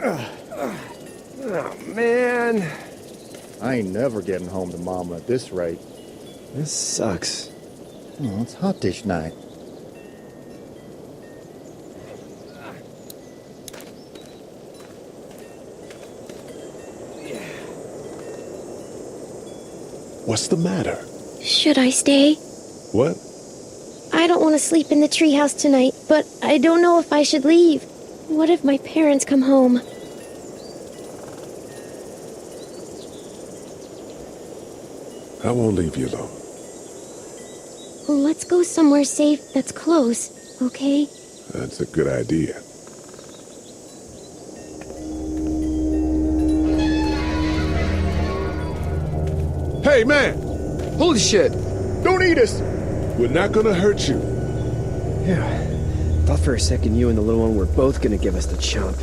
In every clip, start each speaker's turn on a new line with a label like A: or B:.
A: Oh, man.
B: I ain't never getting home to Mama at this rate.
A: This sucks.
B: Oh, it's hot this night.
C: What's the matter?
D: Should I stay?
C: What?
D: I don't want to sleep in the treehouse tonight, but I don't know if I should leave. What if my parents come home?
C: I won't leave you alone.
D: Let's go somewhere safe that's close, okay?
C: That's a good idea. Hey, man!
A: Holy shit!
B: Don't eat us!
C: We're not gonna hurt you.
A: Yeah. Thought for a second you and the little one were both gonna give us the chomp.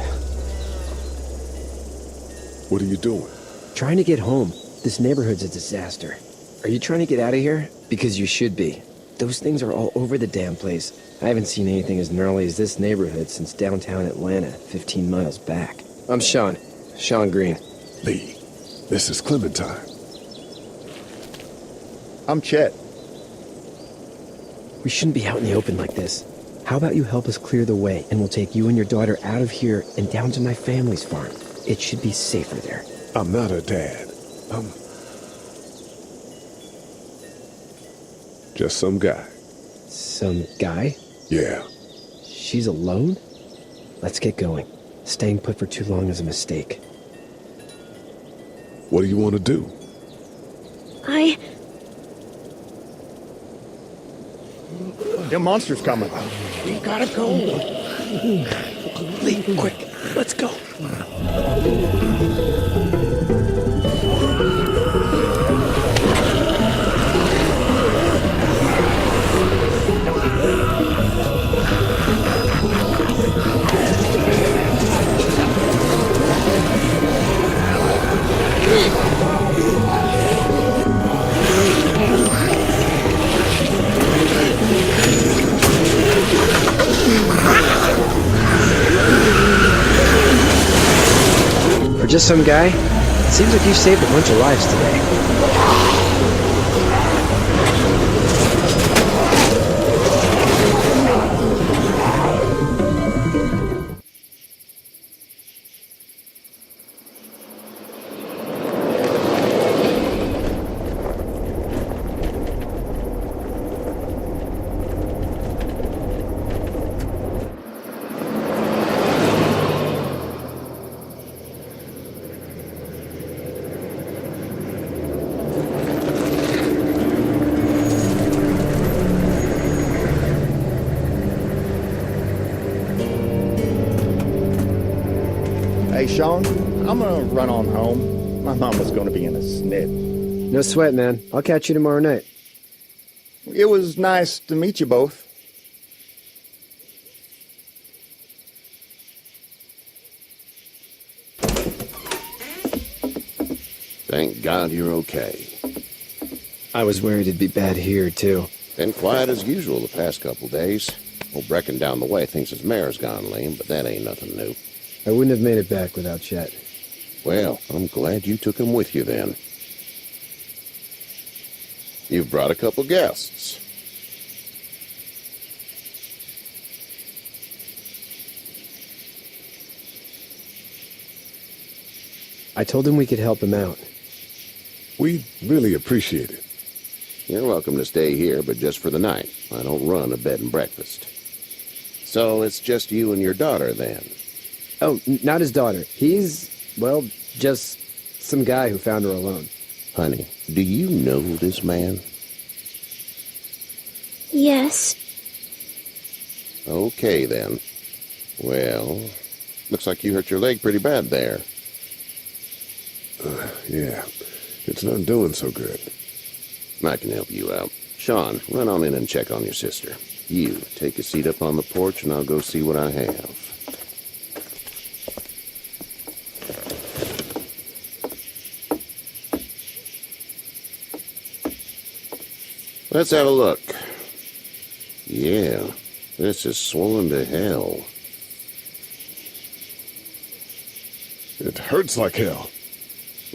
C: What are you doing?
A: Trying to get home. This neighborhood's a disaster. Are you trying to get out of here? Because you should be. Those things are all over the damn place. I haven't seen anything as gnarly as this neighborhood since downtown Atlanta, 15 miles back. I'm Sean. Sean Green.
C: Lee, this is Clementine.
B: I'm Chet.
A: We shouldn't be out in the open like this. How about you help us clear the way, and we'll take you and your daughter out of here and down to my family's farm. It should be safer there.
C: I'm not her dad. I'm just some guy.
A: Some guy?
C: Yeah.
A: She's alone? Let's get going. Staying put for too long is a mistake.
C: What do you want to do?
B: Them monsters coming.
A: We gotta go. Lee, quick. Let's go. For just some guy, it seems like you saved a bunch of lives today.
B: Hey, Sean, I'm gonna run on home. My mama's gonna be in a snit.
A: No sweat, man. I'll catch you tomorrow night.
B: It was nice to meet you both.
E: Thank God you're okay.
A: I was worried it'd be bad here, too.
E: Been quiet as usual the past couple days. Old Brecken down the way thinks his mare's gone lame, but that ain't nothing new.
A: I wouldn't have made it back without Chet.
E: Well, I'm glad you took him with you then. You've brought a couple guests.
A: I told him we could help him out.
C: We really appreciate it.
E: You're welcome to stay here, but just for the night. I don't run a bed and breakfast. So it's just you and your daughter then?
A: Oh, not his daughter. He's, well, just some guy who found her alone.
E: Honey, do you know this man?
D: Yes.
E: Okay, then. Well, looks like you hurt your leg pretty bad there.
C: Yeah, it's not doing so good.
E: I can help you out. Sean, run on in and check on your sister. You, take a seat up on the porch and I'll go see what I have. Let's have a look. Yeah, this is swollen to hell.
C: It hurts like hell.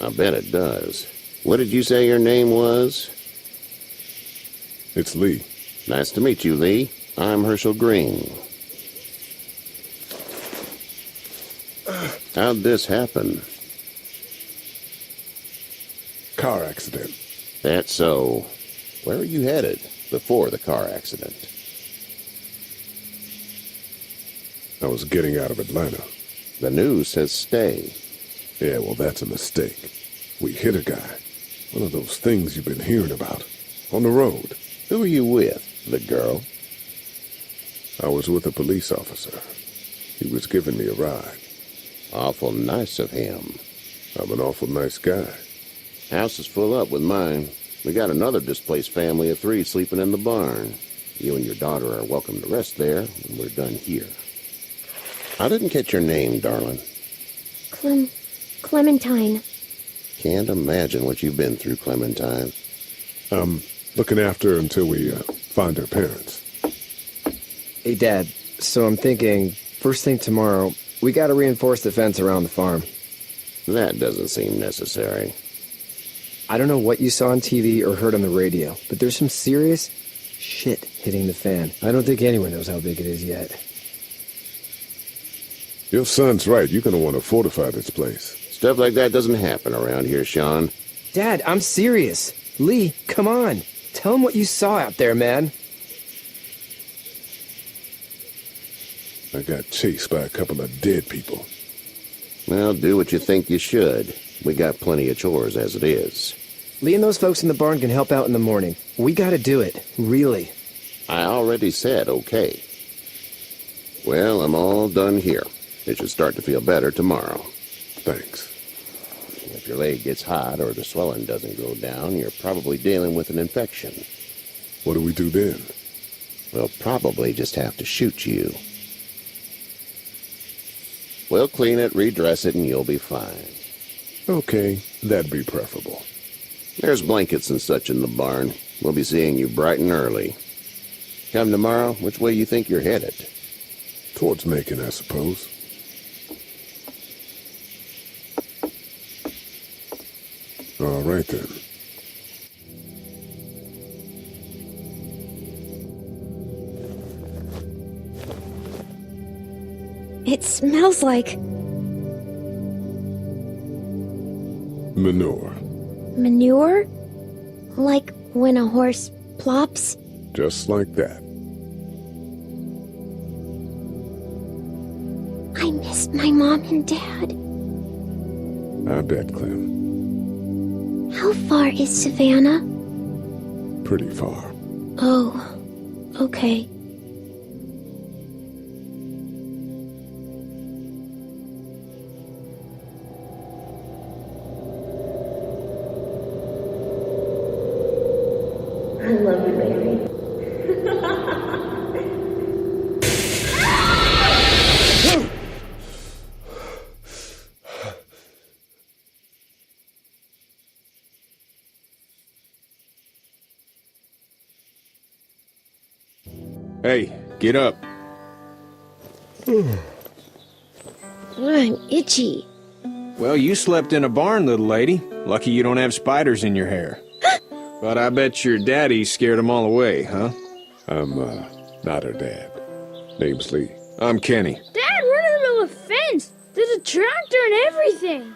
E: I bet it does. What did you say your name was?
C: It's Lee.
E: Nice to meet you, Lee. I'm Herschel Green. How'd this happen?
C: Car accident.
E: That's so. Where were you headed before the car accident?
C: I was getting out of Atlanta.
E: The news says stay.
C: Yeah, well, that's a mistake. We hit a guy. One of those things you've been hearing about. On the road.
E: Who are you with? The girl?
C: I was with a police officer. He was giving me a ride.
E: Awful nice of him.
C: I'm an awful nice guy.
E: House is full up with mine. We got another displaced family of 3 sleeping in the barn. You and your daughter are welcome to rest there when we're done here. I didn't catch your name, darling.
D: Clementine.
E: Can't imagine what you've been through, Clementine.
C: I'm looking after her until we find her parents.
A: Hey, Dad, so I'm thinking, first thing tomorrow, we gotta reinforce the fence around the farm.
E: That doesn't seem necessary.
A: I don't know what you saw on TV or heard on the radio, but there's some serious shit hitting the fan. I don't think anyone knows how big it is yet.
C: Your son's right. You're gonna want to fortify this place.
E: Stuff like that doesn't happen around here, Sean.
A: Dad, I'm serious. Lee, come on. Tell him what you saw out there, man.
C: I got chased by a couple of dead people.
E: Well, do what you think you should. We got plenty of chores as it is.
A: Lee and those folks in the barn can help out in the morning. We gotta do it. Really.
E: I already said okay. Well, I'm all done here. It should start to feel better tomorrow.
C: Thanks.
E: If your leg gets hot or the swelling doesn't go down, you're probably dealing with an infection.
C: What do we do then?
E: We'll probably just have to shoot you. We'll clean it, redress it, and you'll be fine.
C: Okay, that'd be preferable.
E: There's blankets and such in the barn. We'll be seeing you bright and early. Come tomorrow, which way you think you're headed?
C: Towards Macon, I suppose. All right, then.
D: It smells like
C: Manure.
D: manure? Like when a horse plops?
C: Just like that.
D: I miss my mom and dad.
C: I bet, Clem.
D: How far is Savannah?
C: Pretty far.
D: Oh, okay.
F: I love you, baby.
G: Hey, get up.
D: I'm itchy.
G: Well, you slept in a barn, little lady. Lucky you don't have spiders in your hair. But I bet your daddy scared them all away, huh?
C: I'm, not her dad. Name's Lee.
G: I'm Kenny.
F: Dad, we're in the middle of a fence. There's a tractor and everything.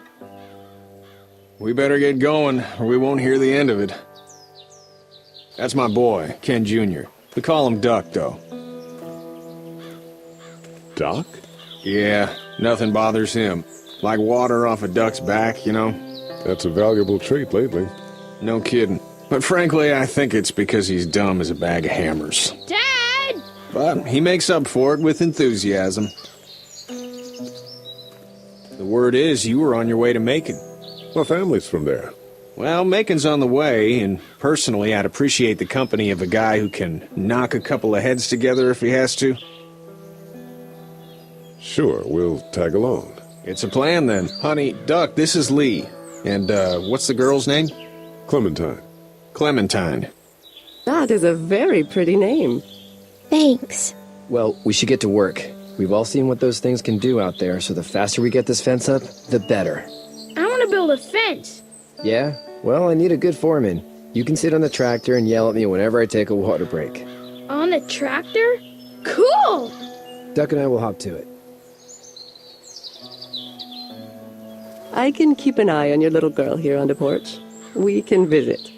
G: We better get going, or we won't hear the end of it. That's my boy, Ken Jr. We call him Duck, though.
C: Doc?
G: Yeah, nothing bothers him. Like water off a duck's back, you know?
C: That's a valuable trait lately.
G: No kidding. But frankly, I think it's because he's dumb as a bag of hammers.
F: Dad!
G: But he makes up for it with enthusiasm. The word is you were on your way to Macon.
C: My family's from there.
G: Well, Macon's on the way, and personally, I'd appreciate the company of a guy who can knock a couple of heads together if he has to.
C: Sure, we'll tag along.
G: It's a plan, then. Honey, Duck, this is Lee. And, what's the girl's name?
C: Clementine.
G: Clementine.
H: That is a very pretty name.
D: Thanks.
A: Well, we should get to work. We've all seen what those things can do out there, so the faster we get this fence up, the better.
F: I want to build a fence.
A: Yeah? Well, I need a good foreman. You can sit on the tractor and yell at me whenever I take a water break.
F: On the tractor? Cool!
A: Duck and I will hop to it.
H: I can keep an eye on your little girl here on the porch. We can visit.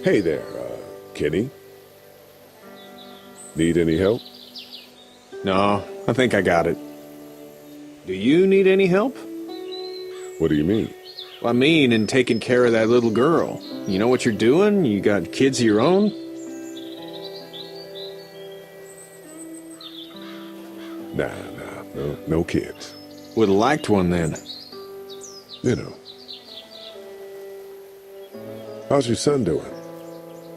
C: Hey there, Kenny. Need any help?
G: No, I think I got it. Do you need any help?
C: What do you mean?
G: I mean, in taking care of that little girl. You know what you're doing? You got kids of your own?
C: Nah, no kids.
G: Would've liked one then.
C: You know. How's your son doing?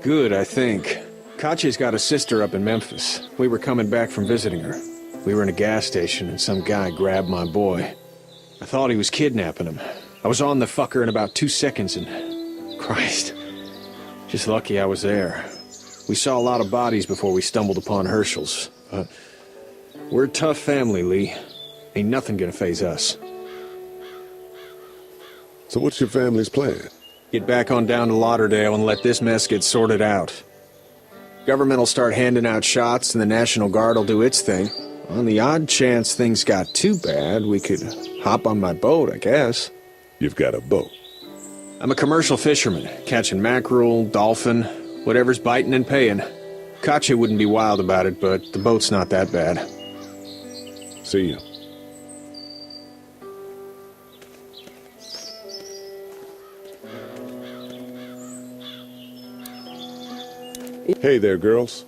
G: Good, I think. Katya's got a sister up in Memphis. We were coming back from visiting her. We were in a gas station and some guy grabbed my boy. I thought he was kidnapping him. I was on the fucker in about 2 seconds and... Christ. Just lucky I was there. We saw a lot of bodies before we stumbled upon Herschel's. We're a tough family, Lee. Ain't nothing gonna faze us.
C: So what's your family's plan?
G: Get back on down to Lauderdale and let this mess get sorted out. Government will start handing out shots and the National Guard will do its thing. On the odd chance things got too bad, we could hop on my boat, I guess.
C: You've got a boat.
G: I'm a commercial fisherman, catching mackerel, dolphin, whatever's biting and paying. Katya wouldn't be wild about it, but the boat's not that bad.
C: See ya. Hey there, girls.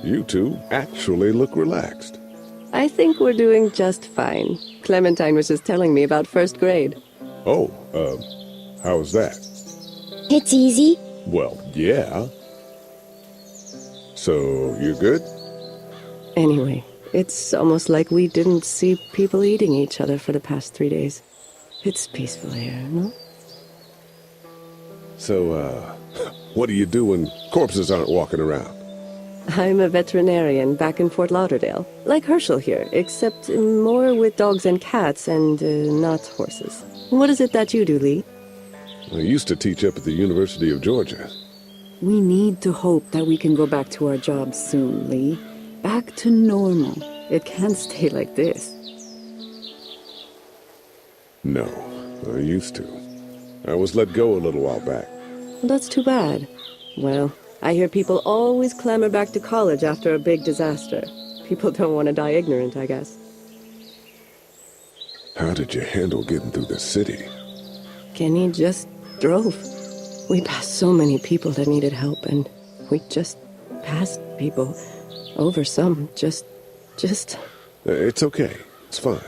C: You two actually look relaxed.
H: I think we're doing just fine. Clementine was just telling me about first grade.
C: Oh, how was that?
D: It's easy.
C: Well, yeah. So, you're good?
H: Anyway, it's almost like we didn't see people eating each other for the past 3 days. It's peaceful here, no?
C: So, what do you do when corpses aren't walking around?
H: I'm a veterinarian back in Fort Lauderdale. Like Herschel here, except more with dogs and cats and not horses. What is it that you do, Lee?
C: I used to teach up at the University of Georgia.
I: We need to hope that we can go back to our jobs soon, Lee. Back to normal. It can't stay like this.
C: No, I used to. I was let go a little while back.
H: Well, that's too bad. Well, I hear people always clamor back to college after a big disaster. People don't want to die ignorant, I guess.
C: How did you handle getting through the city?
H: Kenny just drove. We passed so many people that needed help, and we just passed people. Over some, just...
C: It's okay. It's fine.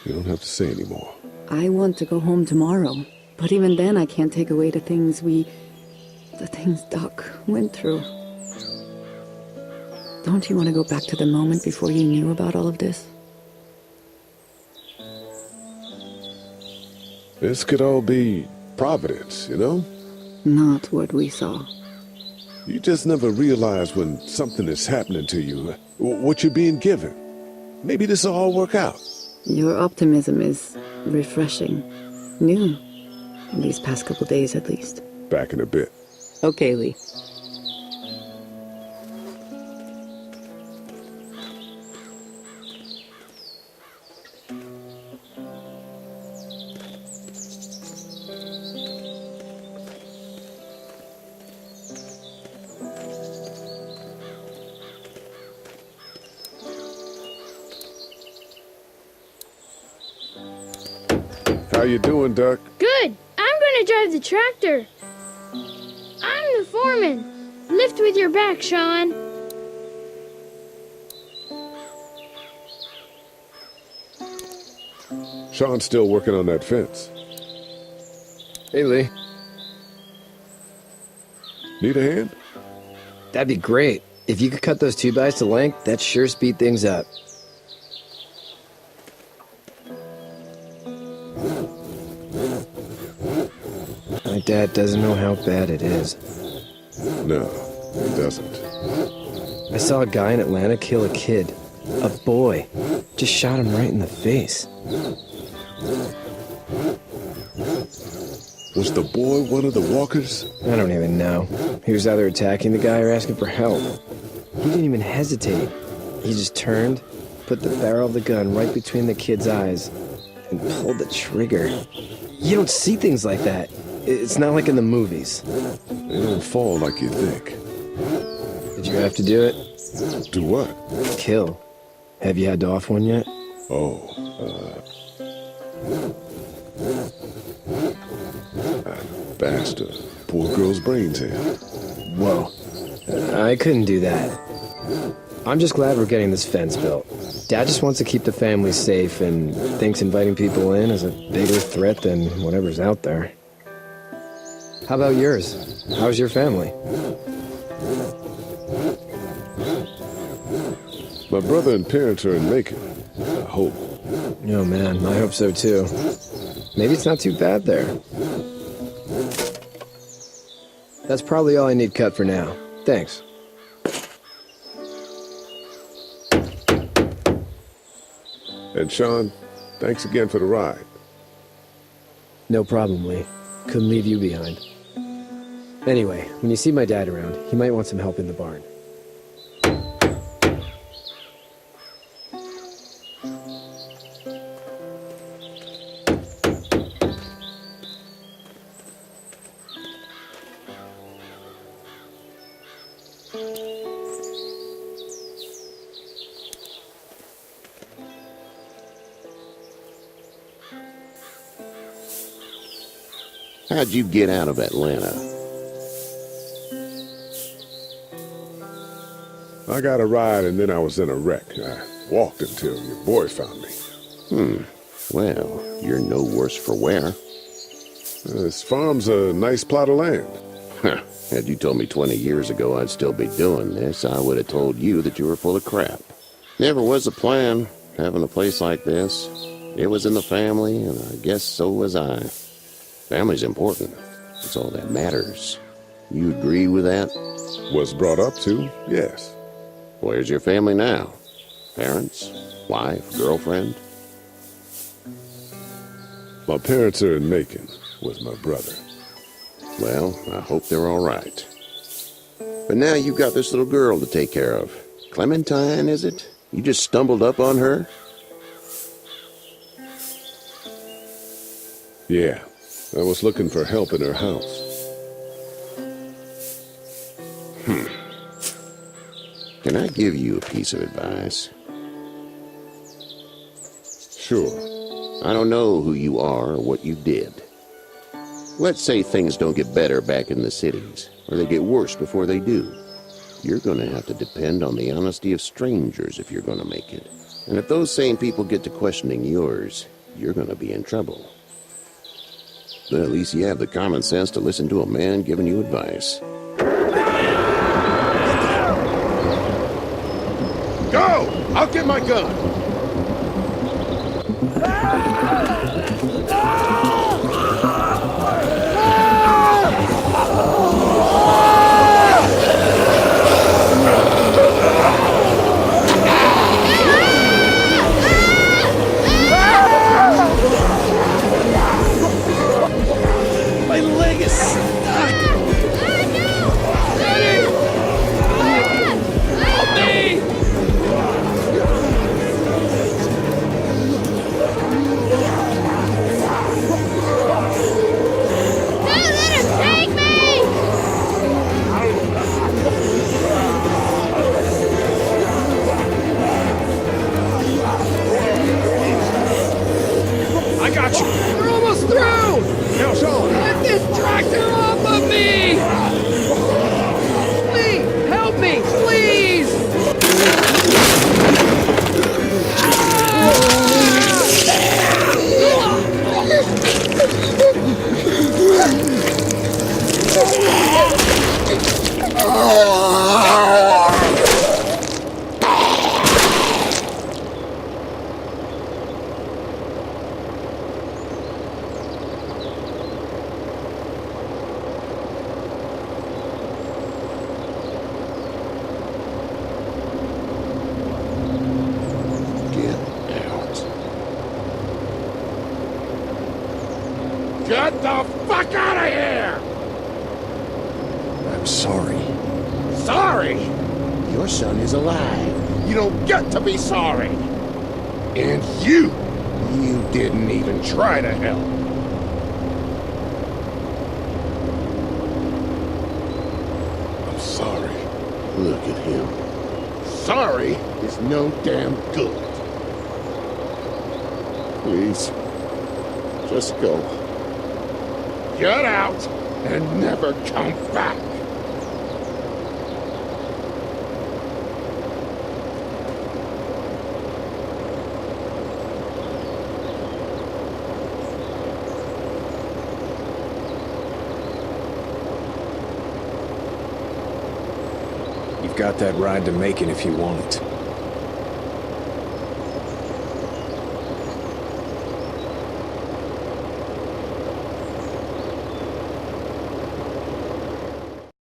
C: You don't have to say any more.
I: I want to go home tomorrow, but even then I can't take away the things Doc went through. Don't you want to go back to the moment before you knew about all of this?
C: This could all be Providence, you know?
I: Not what we saw.
C: You just never realize when something is happening to you, what you're being given. Maybe this will all work out.
I: Your optimism is refreshing. New. These past couple days, at least.
C: Back in a bit.
H: Okay, Lee.
C: How you doing, Duck?
F: Good. I'm gonna drive the tractor. I'm the foreman. Lift with your back, Sean.
C: Sean's still working on that fence.
A: Hey, Lee.
C: Need a hand?
A: That'd be great. If you could cut those 2x to length, that'd sure speed things up. My dad doesn't know how bad it is.
C: No, it doesn't.
A: I saw a guy in Atlanta kill a kid. A boy. Just shot him right in the face.
C: Was the boy one of the walkers?
A: I don't even know. He was either attacking the guy or asking for help. He didn't even hesitate. He just turned, put the barrel of the gun right between the kid's eyes, and pulled the trigger. You don't see things like that. It's not like in the movies.
C: They don't fall like you think.
A: Did you have to do it?
C: Do what?
A: Kill. Have you had to off one yet?
C: I bashed a poor girl's brains in.
A: Whoa. I couldn't do that. I'm just glad we're getting this fence built. Dad just wants to keep the family safe and thinks inviting people in is a bigger threat than whatever's out there. How about yours? How's your family?
C: My brother and parents are in Macon. I hope.
A: Oh man, I hope so too. Maybe it's not too bad there. That's probably all I need cut for now. Thanks.
C: And Sean, thanks again for the ride.
A: No problem, Lee. Couldn't leave you behind. Anyway, when you see my dad around, he might want some help in the barn.
E: How'd you get out of Atlanta?
C: I got a ride and then I was in a wreck. I walked until your boy found me.
E: Well, you're no worse for wear.
C: This farm's a nice plot of land.
E: Had you told me 20 years ago I'd still be doing this, I would have told you that you were full of crap. Never was a plan, having a place like this. It was in the family, and I guess so was I. Family's important. It's all that matters. You agree with that?
C: Was brought up to, yes.
E: Where's your family now? Parents? Wife? Girlfriend?
C: My parents are in Macon with my brother.
E: Well, I hope they're all right. But now you've got this little girl to take care of. Clementine, is it? You just stumbled up on her?
C: Yeah, I was looking for help in her house.
E: Can I give you a piece of advice?
C: Sure.
E: I don't know who you are or what you did. Let's say things don't get better back in the cities, or they get worse before they do. You're going to have to depend on the honesty of strangers if you're going to make it. And if those same people get to questioning yours, you're going to be in trouble. But at least you have the common sense to listen to a man giving you advice.
C: Go! I'll get my gun!
A: My leg is stuck! Help me! sorry.
J: Sorry? Your son is alive. You don't get to be sorry. And you didn't even try to help.
C: I'm sorry.
E: Look at him.
J: Sorry is no damn good.
E: Please, just go.
J: Get out and never come back.
G: You've got that ride to Macon if you want it.